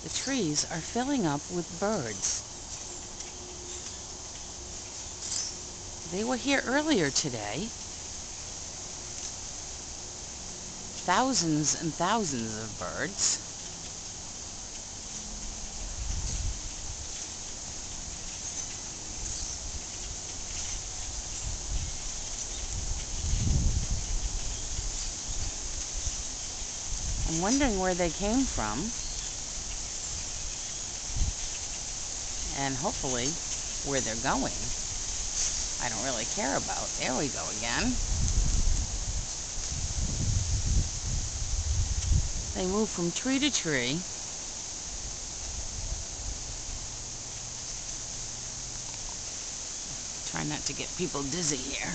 The trees are filling up with birds. They were here earlier today. Thousands and thousands of birds. I'm wondering where they came from, and hopefully where they're going. I don't really care about. There we go again. They move from tree to tree. Try not to get people dizzy here.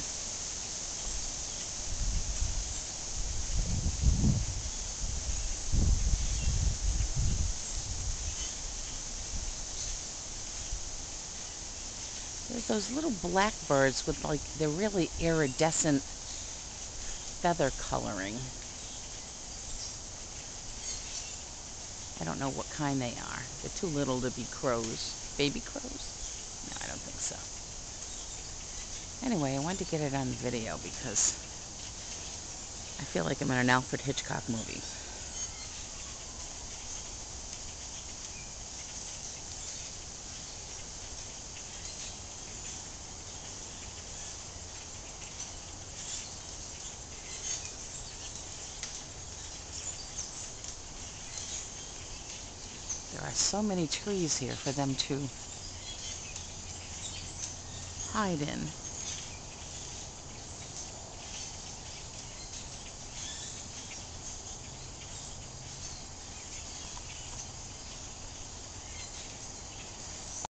There's those little blackbirds with, like, they're really iridescent feather coloring. I don't know what kind they are. They're too little to be crows. Baby crows? No, I don't think so. Anyway, I wanted to get it on video because I feel like I'm in an Alfred Hitchcock movie. There are so many trees here for them to hide in.